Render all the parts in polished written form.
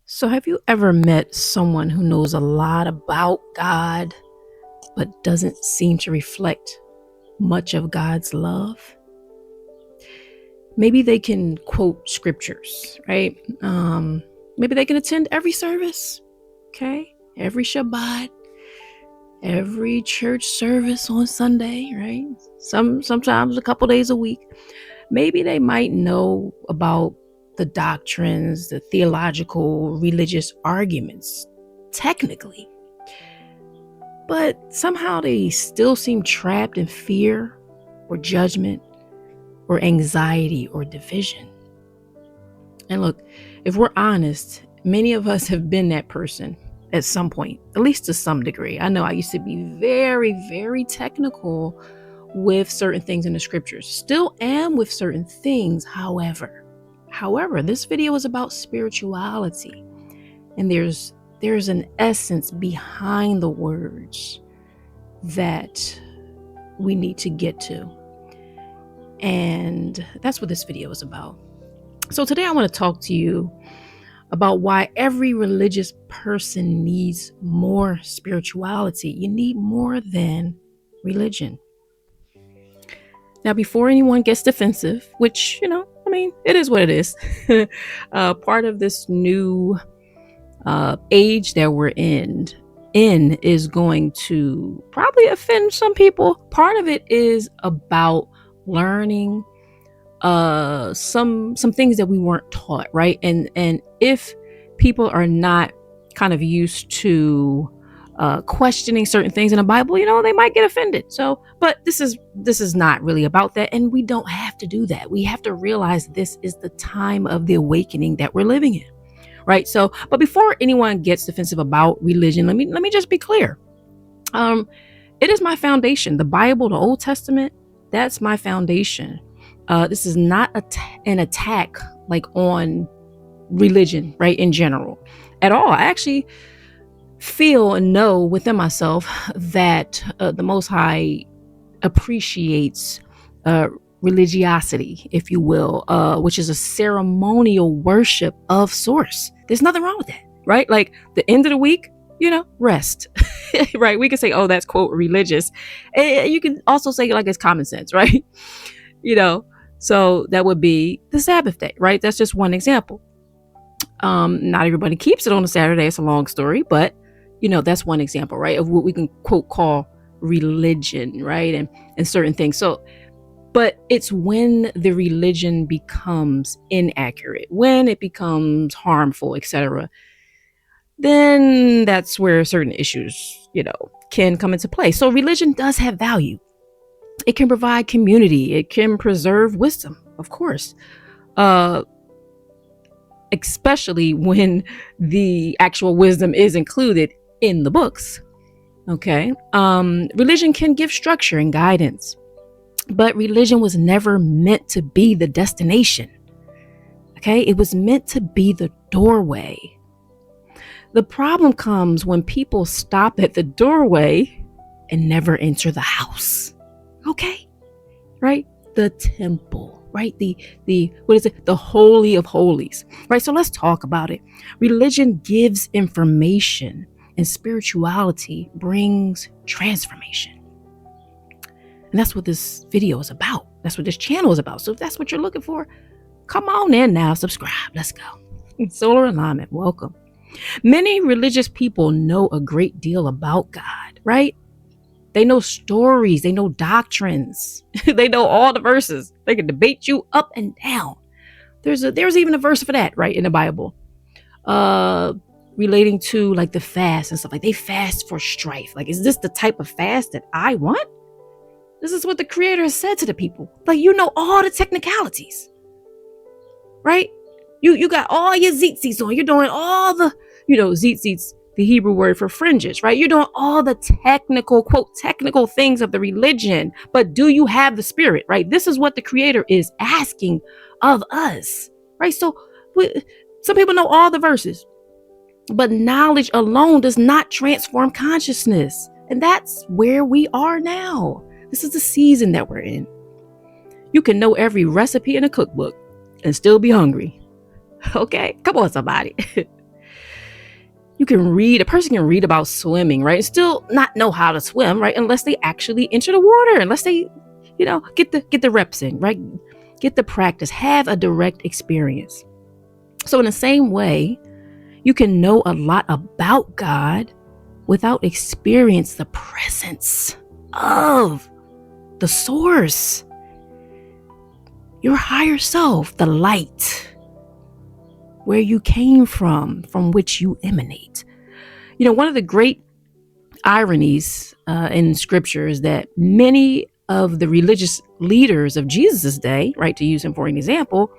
So, have you ever met someone who knows a lot about God but doesn't seem to reflect much of God's love? Maybe they can quote scriptures, right? Maybe they can attend every service, okay? Every Shabbat, every church service on Sunday, right? Sometimes a couple days a week. Maybe they might know about the doctrines, the theological, religious arguments, technically. But somehow they still seem trapped in fear or judgment or anxiety or division. And look, if we're honest, many of us have been that person at some point, at least to some degree. I know I used to be very, very technical with certain things in the scriptures. Still am with certain things, however, this video is about spirituality. And there's an essence behind the words that we need to get to. And that's what this video is about. So today I want to talk to you about why every religious person needs more spirituality. You need more than religion. Now, before anyone gets defensive, which, it is what it is. Part of this new age that we're in is going to probably offend some people. Part of it is about learning some things that we weren't taught, right? And if people are not kind of used to questioning certain things in the Bible, they might get offended. So, but this is not really about that, and we don't have to do that. We have to realize this is the time of the awakening that we're living in. Right. So, but before anyone gets defensive about religion, let me just be clear. It is my foundation. The Bible, the Old Testament, that's my foundation. This is not an attack like on religion, right? In general, at all. I actually feel and know within myself that the Most High appreciates religiosity, if you will, which is a ceremonial worship of source. There's nothing wrong with that, right? Like the end of the week, rest, right? We can say, oh, that's quote religious. And you can also say like it's common sense, right? So that would be the Sabbath day, right? That's just one example. Not everybody keeps it on a Saturday. It's a long story, but that's one example, right? Of what we can quote call religion, right? And certain things. So, but it's when the religion becomes inaccurate, when it becomes harmful, etc., then that's where certain issues, can come into play. So religion does have value. It can provide community. It can preserve wisdom, of course, especially when the actual wisdom is included in the books. Okay. Religion can give structure and guidance. But religion was never meant to be the destination. Okay, it was meant to be the doorway. The problem comes when people stop at the doorway and never enter the house. Okay, right? The temple, right? The what is it? The Holy of Holies, right? So let's talk about it. Religion gives information, and spirituality brings transformation. And that's what this video is about. That's what this channel is about. So if that's what you're looking for, come on in now, subscribe. Let's go. Solar alignment, welcome. Many religious people know a great deal about God, right? They know stories. They know doctrines. They know all the verses. They can debate you up and down. There's even a verse for that, right, in the Bible. Relating to like the fast and stuff. Like they fast for strife. Like, is this the type of fast that I want? This is what the Creator has said to the people. Like, all the technicalities, right? You got all your tzitzits on. You're doing all the, tzitzits, the Hebrew word for fringes, right? You're doing all the technical, quote, technical things of the religion. But do you have the Spirit, right? This is what the Creator is asking of us, right? So some people know all the verses, but knowledge alone does not transform consciousness. And that's where we are now. This is the season that we're in. You can know every recipe in a cookbook and still be hungry. Okay? Come on, somebody. a person can read about swimming, right, and still not know how to swim, right, unless they actually enter the water, unless they, get the reps in, right, get the practice, have a direct experience. So in the same way, you can know a lot about God without experience the presence of the source, your higher self, the light, where you came from which you emanate. One of the great ironies in scripture is that many of the religious leaders of Jesus' day, right, to use him for an example,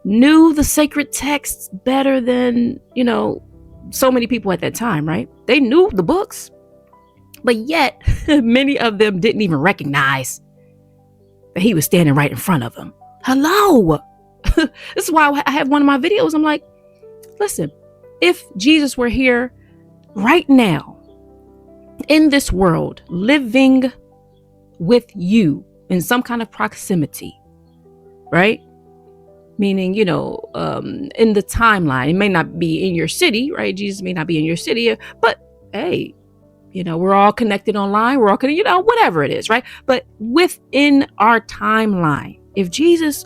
knew the sacred texts better than, so many people at that time, right? They knew the books, but yet many of them didn't even recognize that he was standing right in front of them. Hello. This is why I have one of my videos. I'm like, listen, if Jesus were here right now in this world, living with you in some kind of proximity, right? Meaning, in the timeline, it may not be in your city, right? Jesus may not be in your city, but hey, we're all connected online. We're all connected, whatever it is, right? But within our timeline, if Jesus,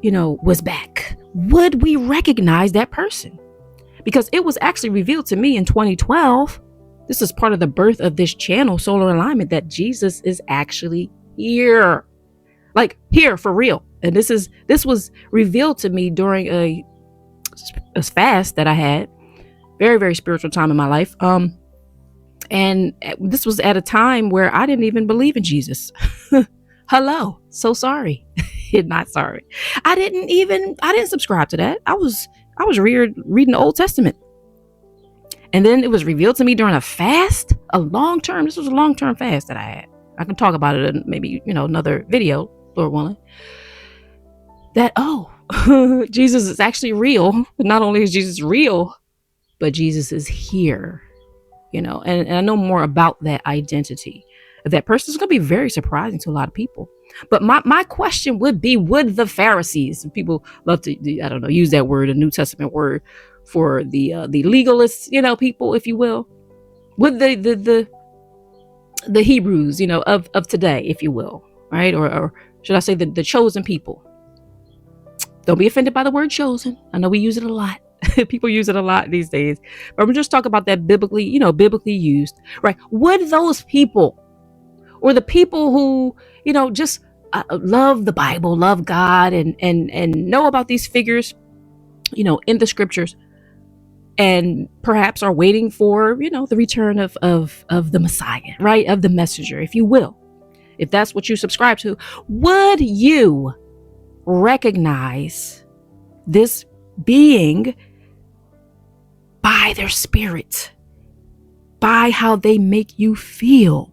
was back, would we recognize that person? Because it was actually revealed to me in 2012. This is part of the birth of this channel, Solar Alignment, that Jesus is actually here, like here for real. And this was revealed to me during a fast that I had, very, very spiritual time in my life. And this was at a time where I didn't even believe in Jesus. Hello. So sorry. Not sorry. I didn't subscribe to that. I was reading the Old Testament. And then it was revealed to me during a fast, this was a long-term fast that I had. I can talk about it in maybe, another video, Lord willing. That, Jesus is actually real. Not only is Jesus real, but Jesus is here, and I know more about that identity. That person is going to be very surprising to a lot of people. But my question would be, would the Pharisees, people love to, use that word, a New Testament word for the legalists, people, if you will, would the Hebrews, of today, if you will, right? Or should I say the chosen people? Don't be offended by the word chosen. I know we use it a lot. People use it a lot these days. But I'm just talking about that biblically used, right? Would those people, or the people who, just love the Bible, love God, and know about these figures, in the scriptures, and perhaps are waiting for, the return of the Messiah, right? Of the messenger, if you will. If that's what you subscribe to, would you recognize this being by their spirit, by how they make you feel,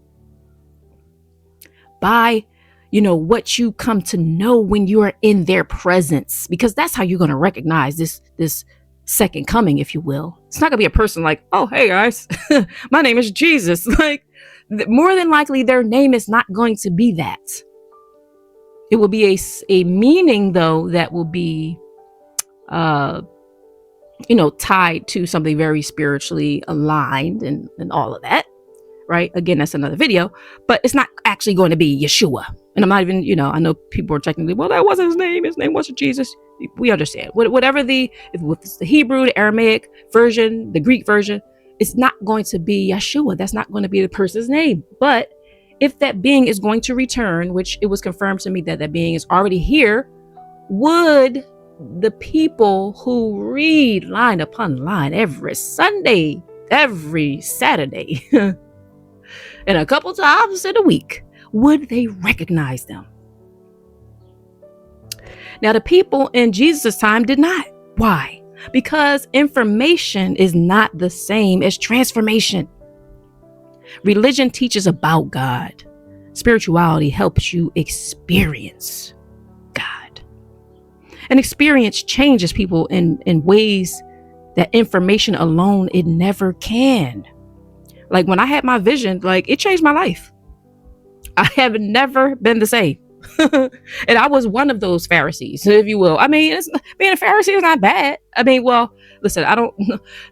by what you come to know when you are in their presence? Because that's how you're going to recognize this second coming, if you will. It's not gonna be a person like, oh, hey guys, my name is Jesus. Like, more than likely their name is not going to be that. It will be a meaning, though, that will be tied to something very spiritually aligned and all of that, right? Again, that's another video, but it's not actually going to be Yeshua. And I'm not even, I know people are technically, well, that wasn't his name wasn't Jesus. We understand. Whatever if it's the Hebrew, the Aramaic version, the Greek version, it's not going to be Yeshua. That's not going to be the person's name. But if that being is going to return, which it was confirmed to me that being is already here, would the people who read line upon line every Sunday, every Saturday, and a couple times in a week, would they recognize them? Now, the people in Jesus' time did not. Why? Because information is not the same as transformation. Religion teaches about God. Spirituality helps you experience God. And experience changes people in ways that information alone, it never can. Like when I had my vision, like it changed my life. I have never been the same. And I was one of those Pharisees, if you will. I mean, being a Pharisee is not bad. I mean, well, listen, I don't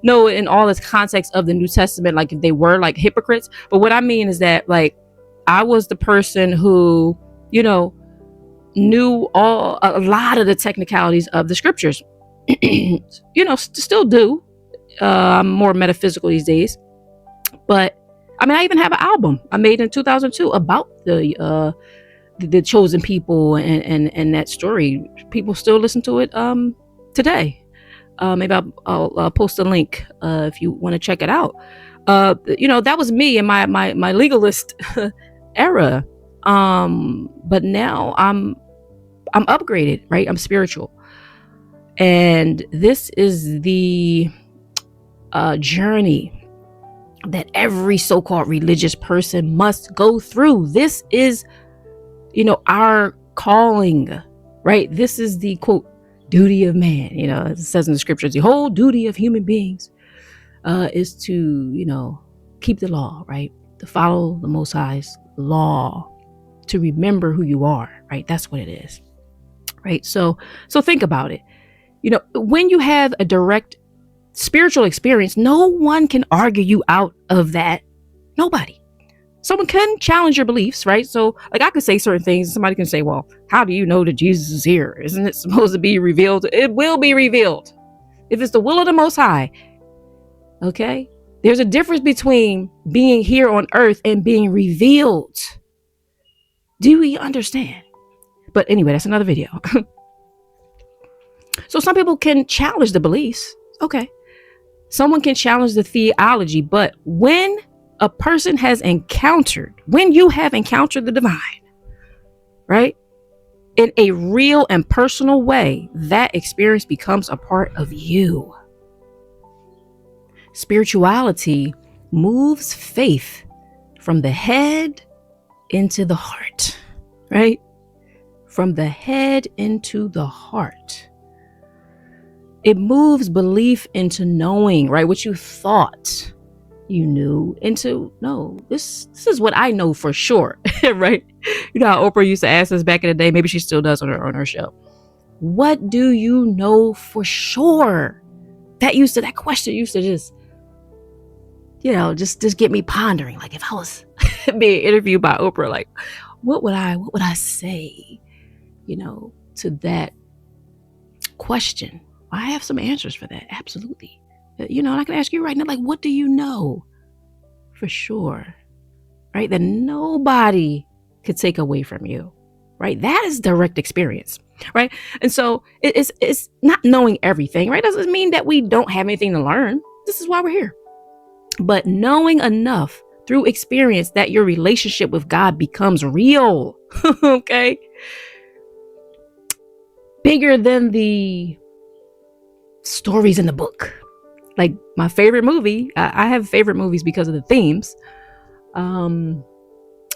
know in all this context of the New Testament, like if they were like hypocrites. But what I mean is that like I was the person who, you know, knew a lot of the technicalities of the scriptures. You know, still do. I'm more metaphysical these days. But I mean, I even have an album I made in 2002 about the chosen people and that story. People still listen to it today. Maybe I'll post a link if you want to check it out. You know, that was me in my legalist era. But now I'm upgraded, right? I'm spiritual, and this is the journey that every so-called religious person must go through. This is, you know, our calling, right? This is the quote duty of man. You know, it says in the scriptures, the whole duty of human beings is to, you know, keep the law, right? To follow the Most High's law, to remember who you are, right? That's what it is, right? So think about it. You know, when you have a direct spiritual experience, no one can argue you out of that. Nobody. Someone can challenge your beliefs, right? So like I could say certain things. Somebody can say, well, how do you know that Jesus is here? Isn't it supposed to be revealed? It will be revealed. If it's the will of the Most High. Okay. There's a difference between being here on earth and being revealed. Do we understand? But anyway, that's another video. So some people can challenge the beliefs. Okay. Someone can challenge the theology, but when a person has encountered, when you have encountered the divine, right, in a real and personal way, that experience becomes a part of you. Spirituality moves faith from the head into the heart, right? From the head into the heart. It moves belief into knowing, right? What you thought you knew into, no, this is what I know for sure, right? You know how Oprah used to ask us back in the day, maybe she still does on her show. What do you know for sure? That question used to just, you know, just get me pondering. Like if I was being interviewed by Oprah, like what would I say, you know, to that question? I have some answers for that. Absolutely. You know, and I can ask you right now, like, what do you know for sure? Right? That nobody could take away from you. Right? That is direct experience. Right? And so it's not knowing everything, right? Doesn't mean that we don't have anything to learn. This is why we're here. But knowing enough through experience that your relationship with God becomes real. Okay? Bigger than the stories in the book. Like my favorite movie, I have favorite movies because of the themes. The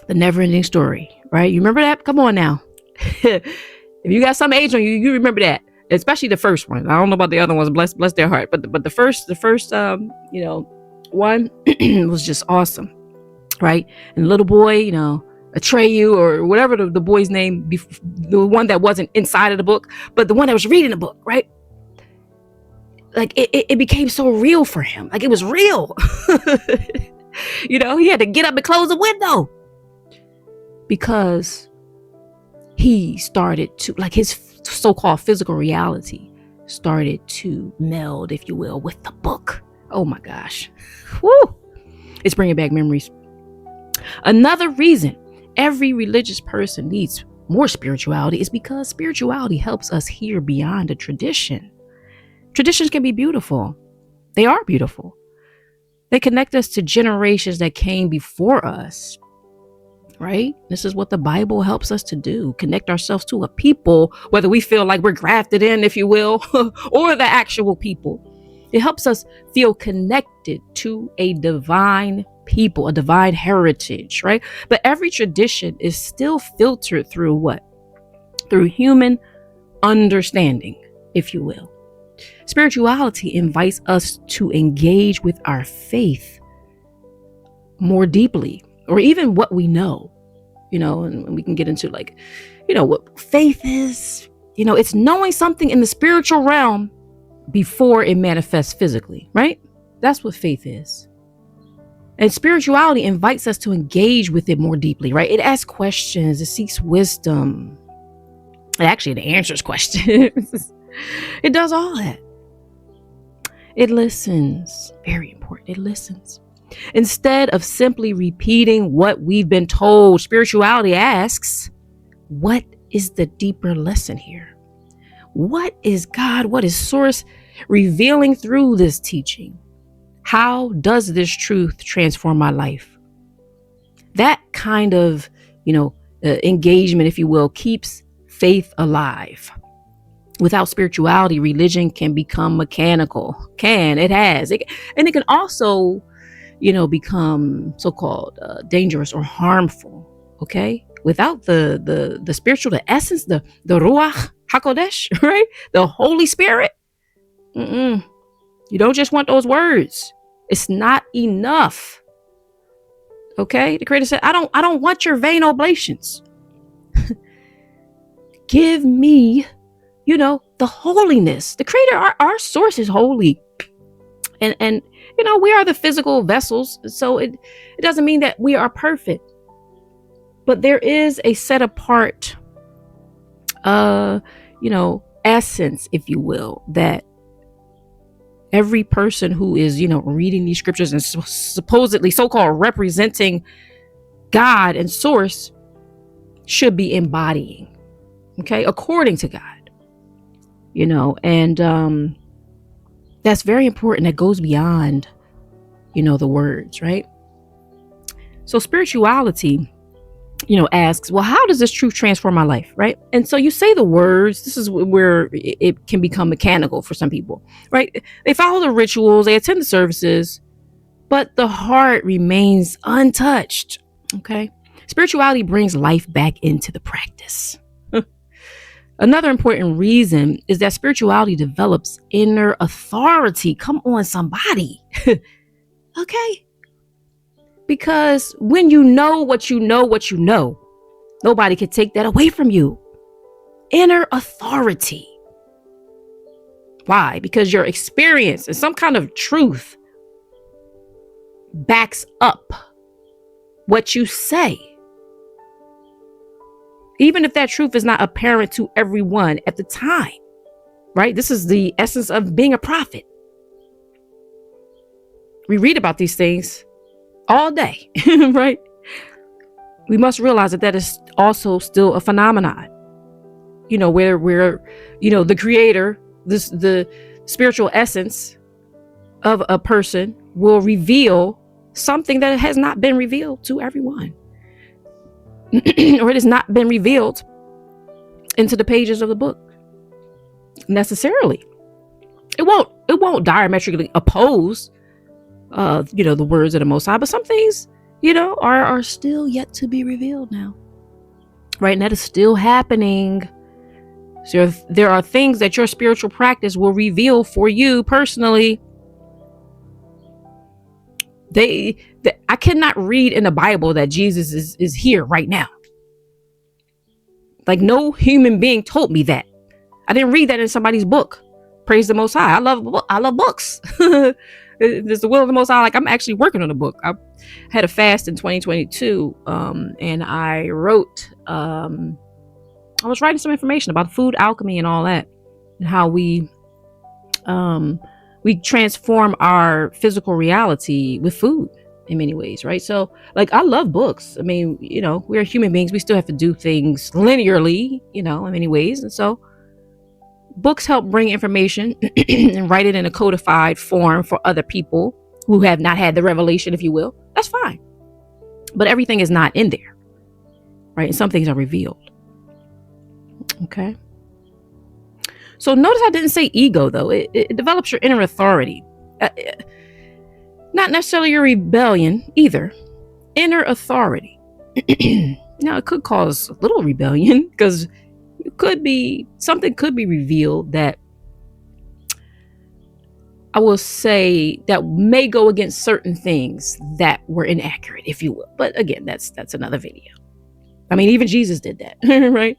Never Ending Story, right? You remember that? Come on now. If you got some age on you, you remember that. Especially the first one. I don't know about the other ones. Bless their heart. But the first you know, one was just awesome, right? And the little boy, you know, Atreyu or whatever the boy's name, the one that wasn't inside of the book, but the one that was reading the book, right? Like it became so real for him. Like it was real. You know, he had to get up and close the window because he started to, like, his so-called physical reality started to meld, if you will, with the book. Oh my gosh. Woo! It's bringing back memories. Another reason every religious person needs more spirituality is because spirituality helps us hear beyond a tradition. Traditions can be beautiful. They are beautiful. They connect us to generations that came before us, right? This is what the Bible helps us to do. Connect ourselves to a people, whether we feel like we're grafted in, if you will, or the actual people. It helps us feel connected to a divine people, a divine heritage, right? But every tradition is still filtered through what? Through human understanding, if you will. Spirituality invites us to engage with our faith more deeply, or even what we know, you know, and we can get into, like, you know, what faith is. You know, it's knowing something in the spiritual realm before it manifests physically, right? That's what faith is. And spirituality invites us to engage with it more deeply, right? It asks questions, it seeks wisdom. Actually, it answers questions. It does all that. It listens. Very important. It listens. Instead of simply repeating what we've been told, spirituality asks, what is the deeper lesson here? What is God, what is Source revealing through this teaching? How does this truth transform my life? That kind of, engagement, if you will, keeps faith alive. Without spirituality, religion can become mechanical. And it can also, become so-called dangerous or harmful. Okay. Without the spiritual, the essence, the Ruach HaKodesh, right? The Holy Spirit. You don't just want those words. It's not enough. Okay. The Creator said, I don't want your vain oblations. Give me, the holiness. The Creator, our Source is holy. And we are the physical vessels. So it doesn't mean that we are perfect. But there is a set apart, essence, if you will, that every person who is, reading these scriptures and supposedly so-called representing God and Source should be embodying, okay, according to God, and that's very important. That goes beyond, the words, right? So spirituality, asks, well, how does this truth transform my life, right? And so you say the words. This is where it can become mechanical for some people, right? They follow the rituals, they attend the services, but the heart remains untouched, okay? Spirituality brings life back into the practice. Another important reason is that spirituality develops inner authority. Come on, somebody. Okay? Because when you know what you know, nobody can take that away from you. Inner authority. Why? Because your experience and some kind of truth backs up what you say. Even if that truth is not apparent to everyone at the time, right? This is the essence of being a prophet. We read about these things all day, right? We must realize that is also still a phenomenon, where the Creator, the spiritual essence of a person will reveal something that has not been revealed to everyone. Or it has not been revealed into the pages of the book necessarily. It won't diametrically oppose the words of the Most High, but some things are still yet to be revealed now, right? And that is still happening. So there are things that your spiritual practice will reveal for you personally. I cannot read in the Bible that Jesus is here right now. Like, no human being told me that. I didn't read that in somebody's book. Praise the Most High. I love books. It's the will of the Most High. Like, I'm actually working on a book. I had a fast in 2022, and I wrote. I was writing some information about food alchemy and all that, and how we transform our physical reality with food in many ways, right? So, like, I love books. I mean, we're human beings. We still have to do things linearly, in many ways. And so books help bring information and write it in a codified form for other people who have not had the revelation, if you will. That's fine. But everything is not in there, right? And some things are revealed. Okay. So notice I didn't say ego, though. It develops your inner authority. Not necessarily your rebellion either. Inner authority. Now, it could cause a little rebellion because something could be revealed that I will say that may go against certain things that were inaccurate, if you will. But again, that's another video. I mean, even Jesus did that, right?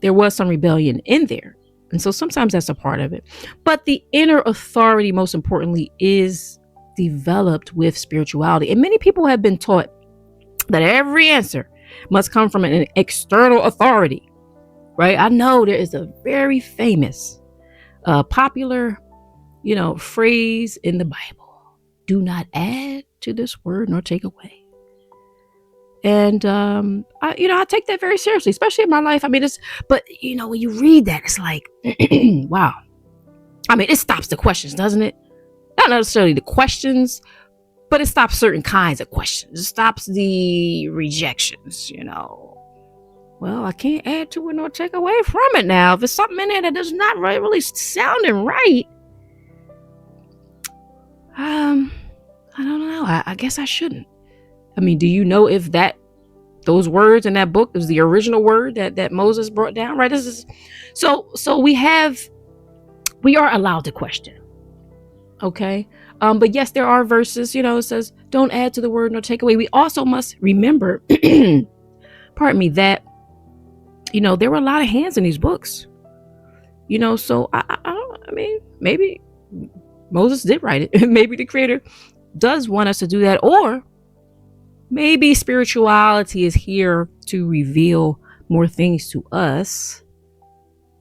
There was some rebellion in there. And so sometimes that's a part of it. But the inner authority, most importantly, is developed with spirituality. And many people have been taught that every answer must come from an external authority, right? I know there is a very famous, popular, phrase in the Bible: do not add to this word nor take away. And, I take that very seriously, especially in my life. I mean, but when you read that, it's like, wow. I mean, it stops the questions, doesn't it? Not necessarily the questions, but it stops certain kinds of questions. It stops the rejections, Well, I can't add to it nor take away from it now. If there's something in there that does not really sounding right, I don't know. I guess I shouldn't. I mean, do you know if those words in that book is the original word that Moses brought down? Right. So we are allowed to question. Okay. But yes, there are verses, it says, don't add to the word nor take away. We also must remember, pardon me, that, there were a lot of hands in these books, so I mean, maybe Moses did write it. Maybe the Creator does want us to do that, or maybe spirituality is here to reveal more things to us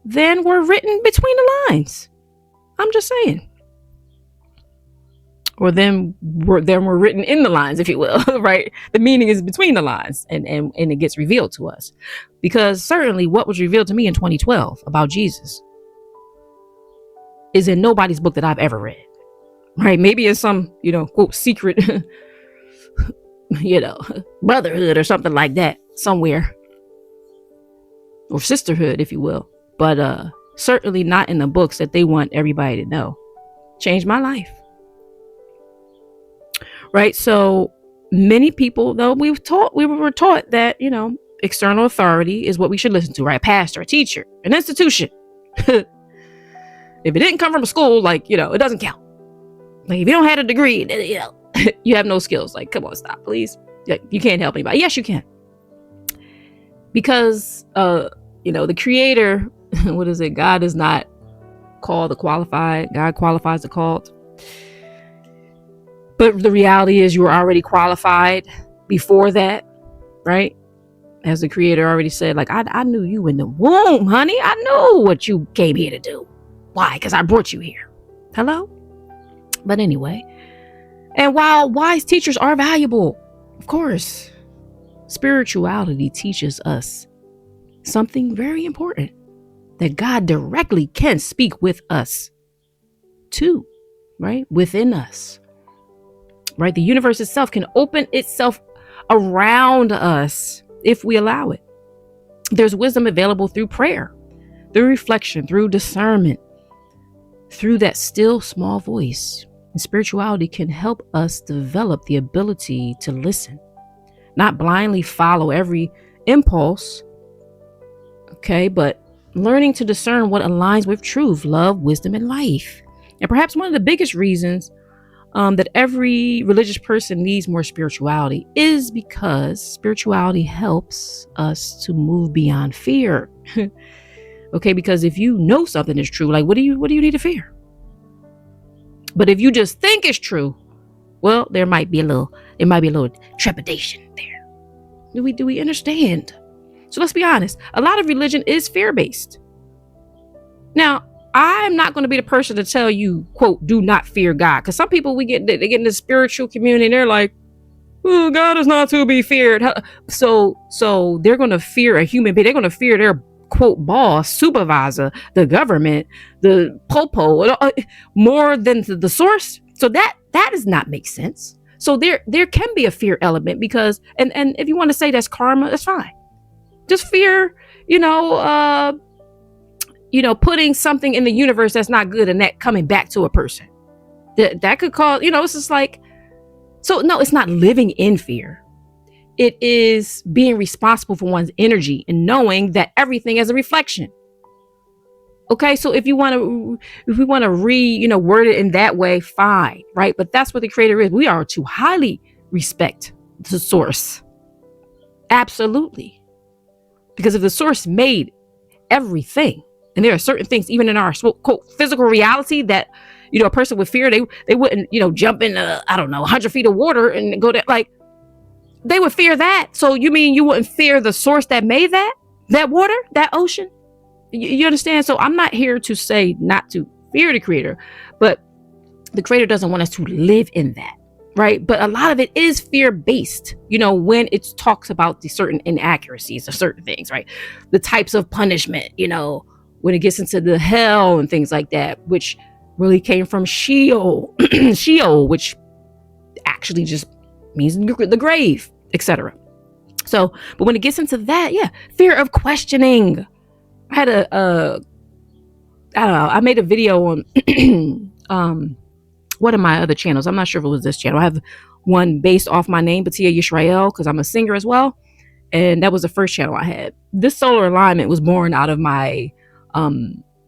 than were written between the lines. I'm just saying. Or them were written in the lines, if you will, right? The meaning is between the lines, and it gets revealed to us. Because certainly what was revealed to me in 2012 about Jesus is in nobody's book that I've ever read, right? Maybe in some, quote, secret, brotherhood or something like that somewhere, or sisterhood, if you will. But certainly not in the books that they want everybody to know. Changed my life. Right. So many people, though, we were taught that, external authority is what we should listen to, right? A pastor, a teacher, an institution. If it didn't come from a school, it doesn't count. Like, if you don't have a degree, you have no skills. Like, come on, stop, please. You can't help anybody. Yes, you can. Because, the Creator, what is it? God does not call the qualified. God qualifies the called. But the reality is you were already qualified before that, right? As the Creator already said, I knew you in the womb, honey. I knew what you came here to do. Why? Because I brought you here. Hello? But anyway, and while wise teachers are valuable, of course, spirituality teaches us something very important, that God directly can speak with us too, right? Within us. Right? The universe itself can open itself around us if we allow it. There's wisdom available through prayer, through reflection, through discernment, through that still small voice. And spirituality can help us develop the ability to listen, not blindly follow every impulse. Okay, but learning to discern what aligns with truth, love, wisdom, and life. And perhaps one of the biggest reasons that every religious person needs more spirituality is because spirituality helps us to move beyond fear. Okay, because if you know something is true, what do you need to fear? But if you just think it's true, well, there might be a little trepidation there. Do we understand? So let's be honest. A lot of religion is fear-based. Now, I'm not going to be the person to tell you, quote, do not fear God. Because some people, they get in the spiritual community and they're like, oh, God is not to be feared. So they're going to fear a human being. They're going to fear their, quote, boss, supervisor, the government, the popo, more than the source. So that does not make sense. So there can be a fear element because, and if you want to say that's karma, that's fine. Just fear, putting something in the universe that's not good and that coming back to a person. That could cause, it's just so no, it's not living in fear. It is being responsible for one's energy and knowing that everything is a reflection. Okay, so if we want to word it in that way, fine, right? But that's what the Creator is. We are to highly respect the source. Absolutely. Because if the source made everything, And there are certain things, even in our quote physical reality, that a person with fear, they wouldn't jump in 100 feet of water and go there. Like, they would fear that. So you mean you wouldn't fear the source that made that water, that ocean? You understand? So I'm not here to say not to fear the creator, but the creator doesn't want us to live in that, right? But a lot of it is fear-based, when it talks about the certain inaccuracies of certain things, right? The types of punishment, when it gets into the hell and things like that, which really came from Sheol, Sheol, which actually just means the grave, etc. So, but when it gets into that, fear of questioning. I had I made a video on one of my other channels. I'm not sure if it was this channel. I have one based off my name, Batia Yisrael, because I'm a singer as well. And that was the first channel I had. This solar alignment was born out of my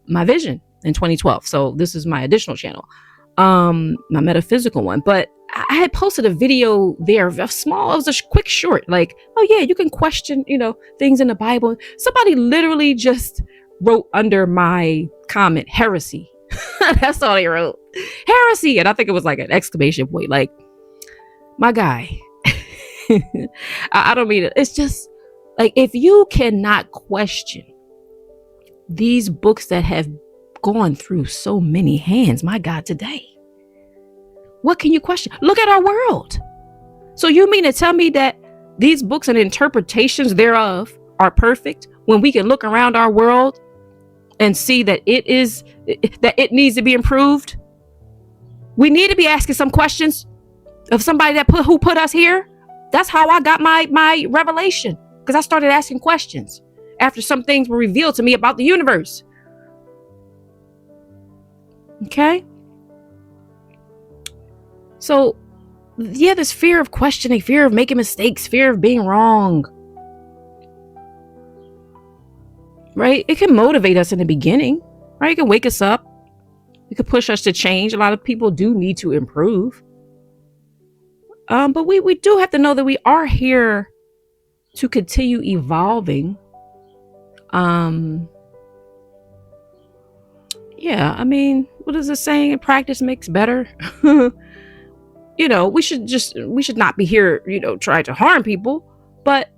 vision in 2012. So this is my additional channel, my metaphysical one. But I had posted a video there, it was a quick short, like, oh yeah, you can question, things in the Bible. Somebody literally just wrote under my comment, heresy. That's all they wrote, heresy. And I think it was like an exclamation point. Like, my guy, I don't mean it. It's just like, if you cannot question these books that have gone through so many hands, my God, today, what can you question? Look at our world. So you mean to tell me that these books and interpretations thereof are perfect, when we can look around our world and see that it needs to be improved? We need to be asking some questions of somebody who put us here. That's how I got my revelation, because I started asking questions after some things were revealed to me about the universe. Okay? So, this fear of questioning, fear of making mistakes, fear of being wrong, right? It can motivate us in the beginning, right? It can wake us up. It could push us to change. A lot of people do need to improve. But we do have to know that we are here to continue evolving. What is the saying? Practice makes better. We should not be here, trying to harm people, but,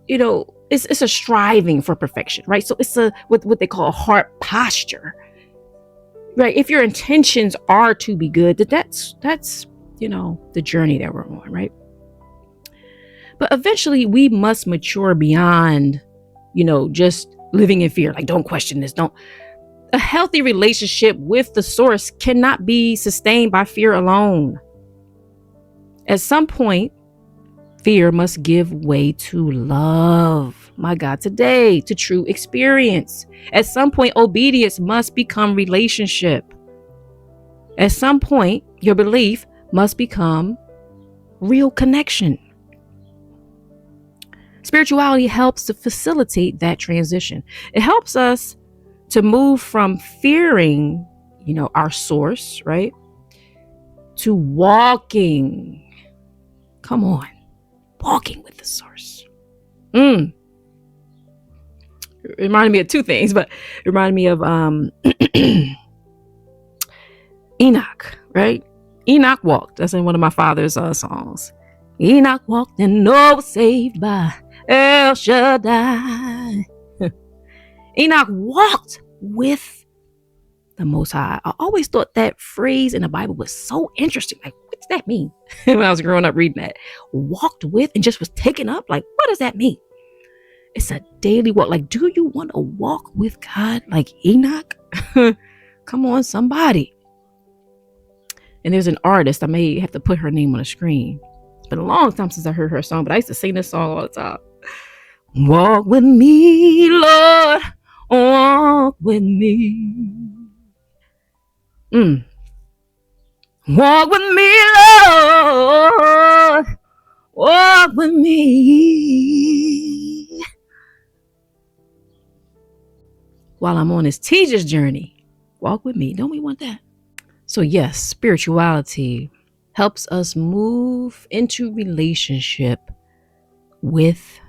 it's a striving for perfection, right? So it's what they call a heart posture, right? If your intentions are to be good, that's the journey that we're on, right? But eventually we must mature beyond, just living in fear. Like, don't question this. A healthy relationship with the source cannot be sustained by fear alone. At some point, fear must give way to love. My God, today, to true experience. At some point, obedience must become relationship. At some point, your belief must become real connection. Spirituality helps to facilitate that transition. It helps us to move from fearing, our source, right, to walking. Come on, walking with the source. It reminded me of two things, but it reminded me of Enoch, right? Enoch walked. That's in one of my father's songs. Enoch walked and Noah was saved by El Shaddai. Enoch walked with the Most High. I always thought that phrase in the Bible was so interesting. Like, what does that mean? When I was growing up reading that, walked with and just was taken up. Like, what does that mean? It's a daily walk. Like, do you want to walk with God like Enoch? Come on, somebody. And there's an artist. I may have to put her name on the screen. It's been a long time since I heard her song, but I used to sing this song all the time. Walk with me, Lord. Walk with me. Walk with me, Lord. Walk with me. While I'm on this teacher's journey, walk with me. Don't we want that? So yes, spirituality helps us move into relationship with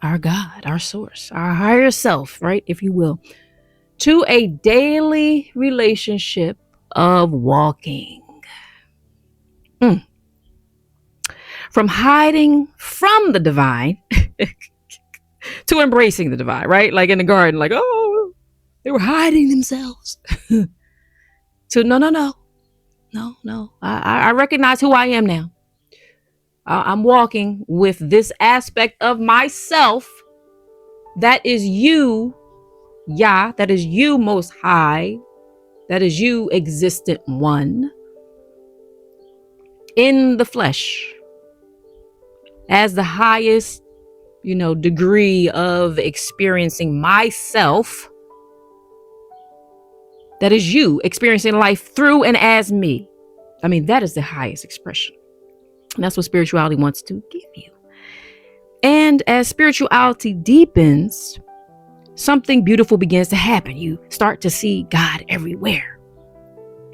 our God, our source, our higher self, right? If you will. to a daily relationship of walking. From hiding from the divine to embracing the divine, right? Like in the garden, like, oh, they were hiding themselves. To no. I recognize who I am now. I'm walking with this aspect of myself that is you, Yah, that is you, Most High, that is you, existent one, in the flesh, as the highest, degree of experiencing myself. That is you experiencing life through and as me. I mean, that is the highest expression. And that's what spirituality wants to give you. And as spirituality deepens, something beautiful begins to happen. You start to see God everywhere,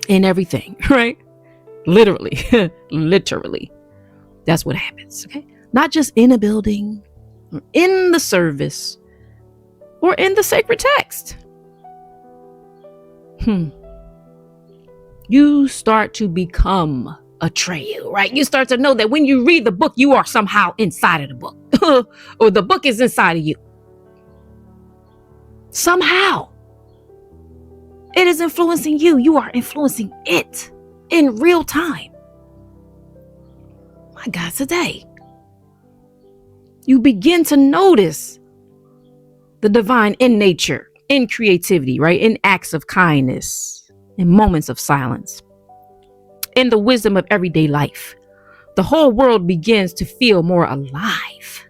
in everything, right? Literally, literally. That's what happens, okay? Not just in a building, or in the service, or in the sacred text. You start to become a trail, right? You start to know that when you read the book, you are somehow inside of the book, or the book is inside of you. Somehow, it is influencing you. You are influencing it in real time. My God, today, you begin to notice the divine in nature, in creativity, right? In acts of kindness, in moments of silence, in the wisdom of everyday life. The whole world begins to feel more alive,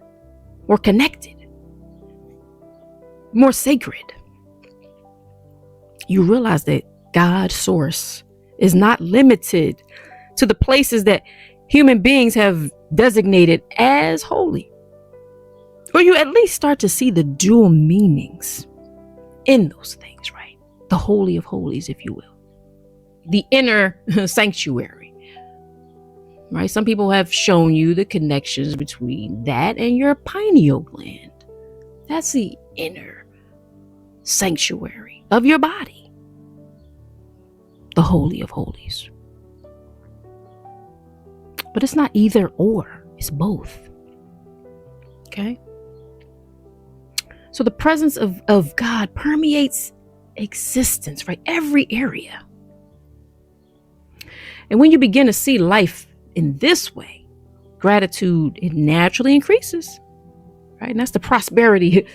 more connected, more sacred. You realize that God's source is not limited to the places that human beings have designated as holy. Or you at least start to see the dual meanings in those things, right? The Holy of Holies, if you will. The inner sanctuary, right? Some people have shown you the connections between that and your pineal gland. That's the inner sanctuary of your body. The Holy of Holies. But it's not either or, it's both. Okay? So the presence of God permeates existence, right? Every area. And when you begin to see life in this way, gratitude, it naturally increases, right? And that's the prosperity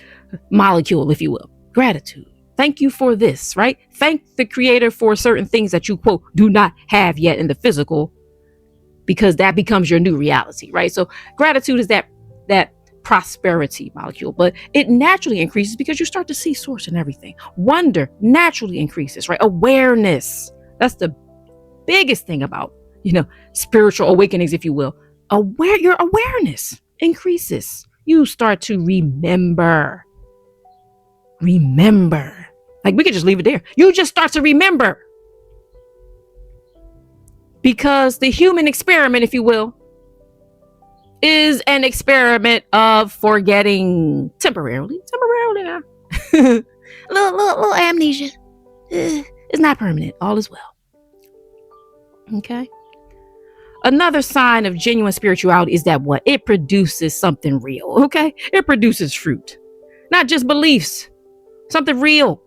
molecule, if you will. Gratitude. Thank you for this, right? Thank the Creator for certain things that you, quote, do not have yet in the physical, because that becomes your new reality, right? So gratitude is that prosperity molecule, but it naturally increases because you start to see source in everything. Wonder naturally increases, right? Awareness. That's the biggest thing about, spiritual awakenings, if you will. Your awareness increases. You start to remember. Like, we could just leave it there. You just start to remember. Because the human experiment, if you will, is an experiment of forgetting temporarily now. little amnesia. It's not permanent. All is well. Okay. Another sign of genuine spirituality is that what? It produces something real. Okay. It produces fruit, not just beliefs, something real.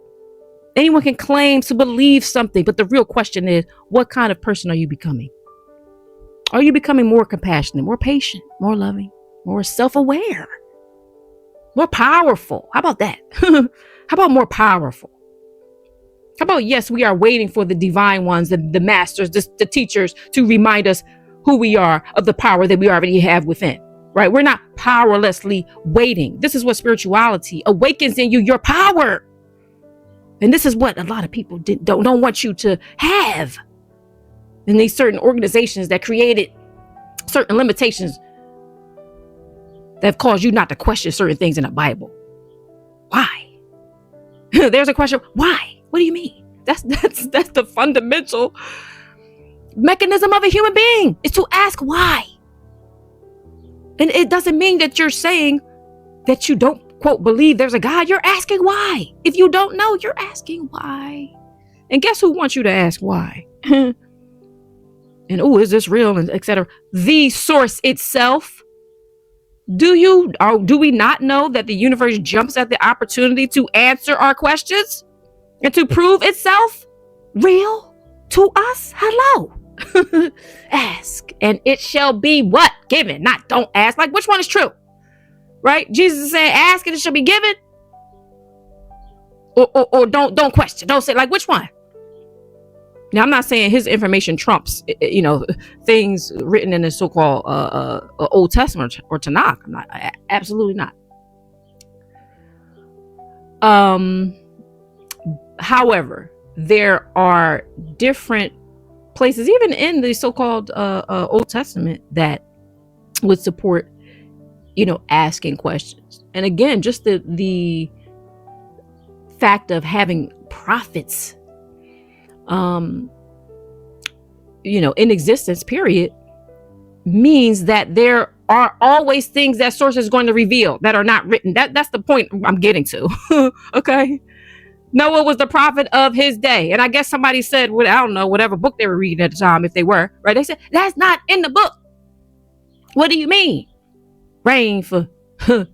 Anyone can claim to believe something, but the real question is, what kind of person are you becoming? Are you becoming more compassionate, more patient, more loving, more self-aware, more powerful? How about that? How about more powerful? How about, yes, we are waiting for the divine ones, the masters, the teachers to remind us who we are, of the power that we already have within, right? We're not powerlessly waiting. This is what spirituality awakens in you, your power. And this is what a lot of people don't want you to have. And these certain organizations that created certain limitations that have caused you not to question certain things in the Bible. Why? There's a question. Why? What do you mean? That's the fundamental mechanism of a human being, is to ask why. And it doesn't mean that you're saying that you don't quote, believe there's a God, you're asking why. If you don't know, you're asking why. And guess who wants you to ask why? And, oh, is this real? And etc. The source itself. Do we not know that the universe jumps at the opportunity to answer our questions and to prove itself real to us? Hello. Ask and it shall be what? Given. Not don't ask. Like, which one is true? Right? Jesus is saying ask and it shall be given. Or don't question. Don't say, like, which one? Now, I'm not saying his information trumps, things written in the so-called Old Testament or Tanakh. I'm not, absolutely not. However, there are different places, even in the so-called Old Testament, that would support, asking questions. And again, just the fact of having prophets in existence, period, means that there are always things that source is going to reveal that are not written. That's the point I'm getting to. Okay. Noah was the prophet of his day. And I guess somebody said, well, I don't know, whatever book they were reading at the time, if they were, right? They said, that's not in the book. What do you mean? Rain for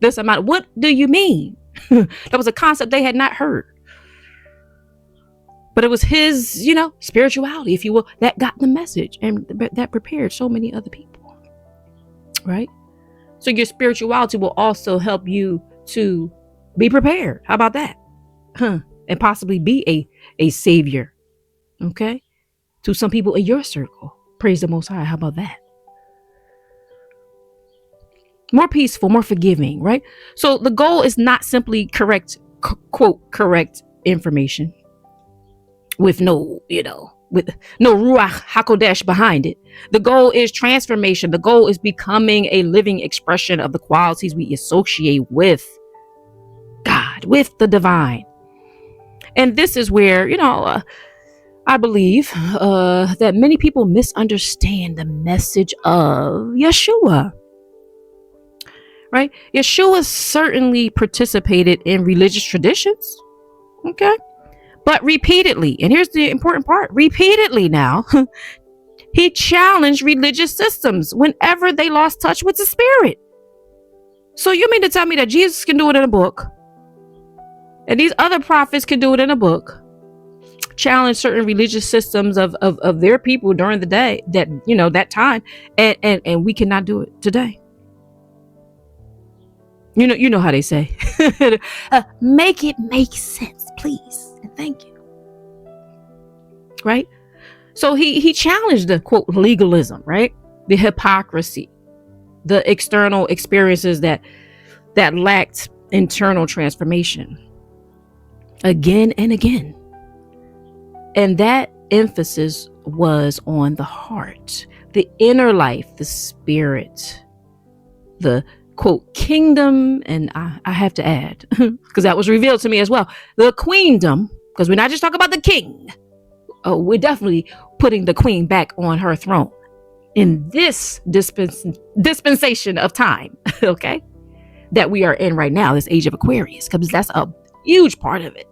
this amount. What do you mean? That was a concept they had not heard. But it was his, spirituality, if you will, that got the message and that prepared so many other people, right? So your spirituality will also help you to be prepared. How about that? And possibly be a savior, okay, to some people in your circle. Praise the Most High. How about that? More peaceful, more forgiving, right? So the goal is not simply correct information with no Ruach HaKodesh behind it. The goal is transformation. The goal is becoming a living expression of the qualities we associate with God, with the divine. And this is where, I believe that many people misunderstand the message of Yeshua. Right? Yeshua certainly participated in religious traditions. Okay. But repeatedly, and here's the important part, repeatedly now, he challenged religious systems whenever they lost touch with the spirit. So you mean to tell me that Jesus can do it in a book, and these other prophets can do it in a book, challenge certain religious systems of their people during the day, that time, and we cannot do it today? You know how they say, make it make sense, please. And thank you. Right? So he challenged the quote legalism, right? The hypocrisy, the external experiences that lacked internal transformation again and again. And that emphasis was on the heart, the inner life, the spirit, the quote kingdom, and I have to add, because that was revealed to me as well, the queendom, because we're not just talking about the king. We're definitely putting the queen back on her throne in this dispensation of time, okay, that we are in right now, this age of Aquarius, because that's a huge part of it.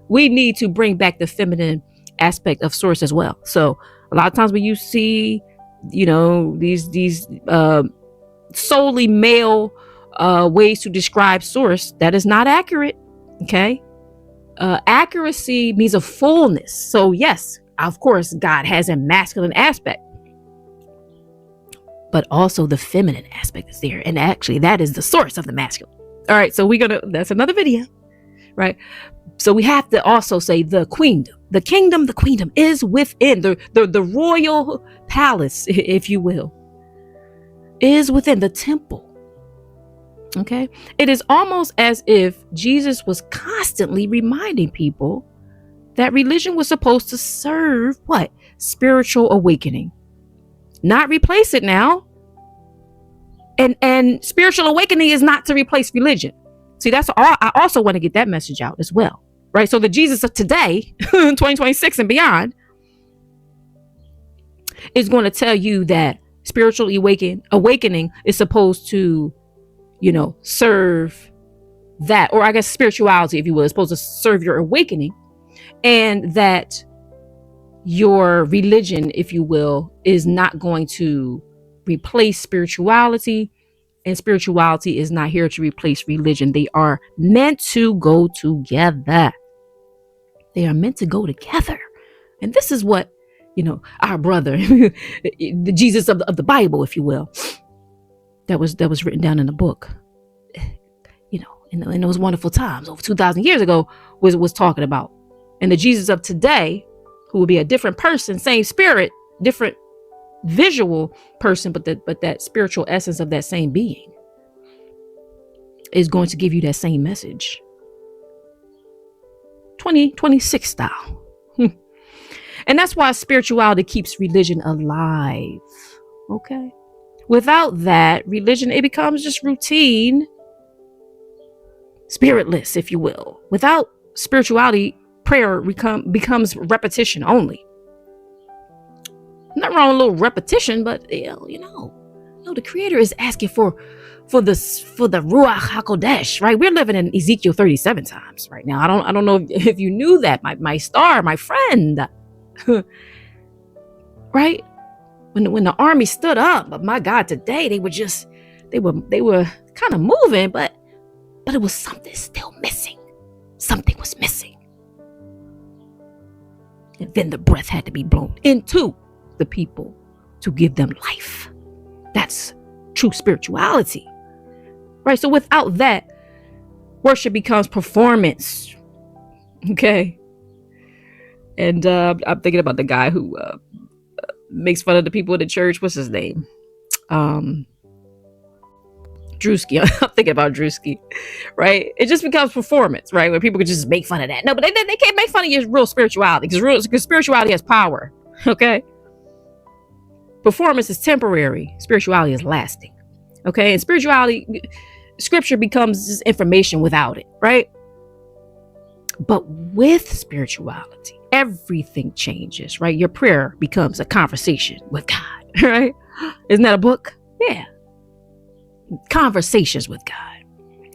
We need to bring back the feminine aspect of source as well. So a lot of times when you see, these solely male ways to describe source, that is not accurate. Okay. Accuracy means a fullness. So yes, of course, God has a masculine aspect, but also the feminine aspect is there. And actually that is the source of the masculine. All right. So that's another video, right? So we have to also say the queendom, the kingdom, the queendom is within the royal palace, if you will, is within the temple. Okay. It is almost as if Jesus was constantly reminding people that religion was supposed to serve what? Spiritual awakening, not replace it now. And spiritual awakening is not to replace religion. See, that's all. I also want to get that message out as well. Right. So the Jesus of today, 2026 and beyond, is going to tell you that spiritual awakening is supposed to, serve that, or I guess spirituality, if you will, is supposed to serve your awakening, and that your religion, if you will, is not going to replace spirituality, and spirituality is not here to replace religion. They are meant to go together. They are meant to go together. And this is what, our brother, the Jesus of the Bible, if you will, that was written down in the book, in those wonderful times over 2,000 years ago, was talking about. And the Jesus of today, who will be a different person, same spirit, different visual person, but that spiritual essence of that same being is going to give you that same message. 2026 style. And that's why spirituality keeps religion alive. Okay. Without that, religion, it becomes just routine, spiritless, if you will. Without spirituality, prayer becomes repetition only. Not wrong with a little repetition, but the Creator is asking for the Ruach HaKodesh, right? We're living in Ezekiel 37 times right now. I don't know if you knew that, my star, my friend, right? When the army stood up, but my God, today they were kind of moving, but it was something still missing. Something was missing. And then the breath had to be blown into the people to give them life. That's true spirituality, right? So without that, worship becomes performance. Okay. And I'm thinking about the guy who makes fun of the people in the church. What's his name? Drewski. I'm thinking about Drewski, right? It just becomes performance, right? Where people could just make fun of that. No, but they can't make fun of your real spirituality, because spirituality has power. Okay. Performance is temporary. Spirituality is lasting. Okay. And spirituality, scripture becomes just information without it, right? But with spirituality, everything changes, right? Your prayer becomes a conversation with God, right? Isn't that a book? Yeah. Conversations with God.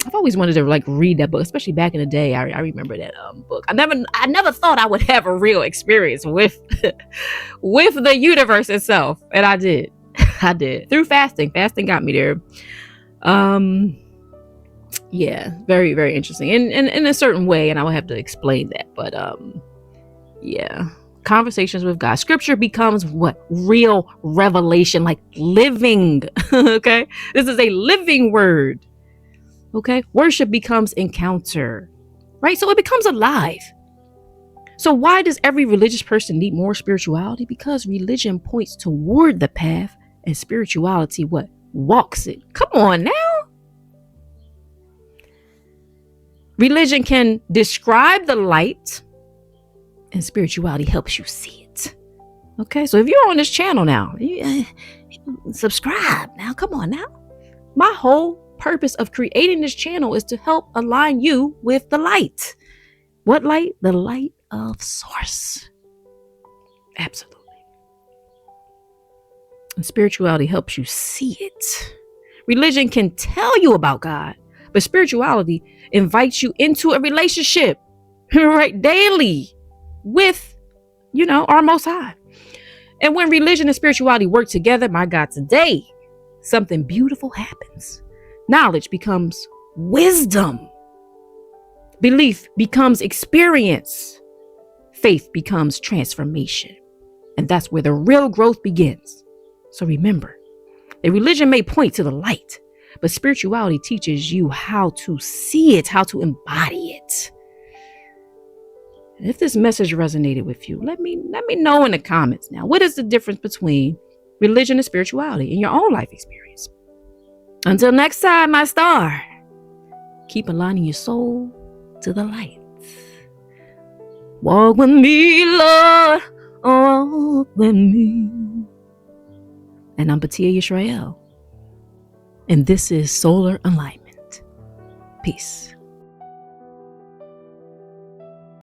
I've always wanted to read that book, especially back in the day. I remember that book. I never thought I would have a real experience with the universe itself, and I did. I did through fasting. Fasting got me there. Yeah, very, very interesting, and in a certain way, and I will have to explain that. But yeah, conversations with God. Scripture becomes what? Real revelation, like living. Okay, this is a living word. Okay, worship becomes encounter, right? So it becomes alive. So why does every religious person need more spirituality? Because religion points toward the path, and spirituality what? Walks it. Come on now. Religion can describe the light, and spirituality helps you see it. Okay, so if you're on this channel now, subscribe now. Come on now. My whole purpose of creating this channel is to help align you with the light. What light? The light of source. Absolutely. And spirituality helps you see it. Religion can tell you about God, but spirituality invites you into a relationship, right, daily with, our Most High. And when religion and spirituality work together, my God, today, something beautiful happens. Knowledge becomes wisdom. Belief becomes experience. Faith becomes transformation. And that's where the real growth begins. So remember, a religion may point to the light, but spirituality teaches you how to see it, how to embody it. And if this message resonated with you, let me know in the comments now. What is the difference between religion and spirituality in your own life experience? Until next time, my star, keep aligning your soul to the light. Walk with me, Lord, walk with me. And I'm Batia Yisrael. And this is Solar Alignment. Peace.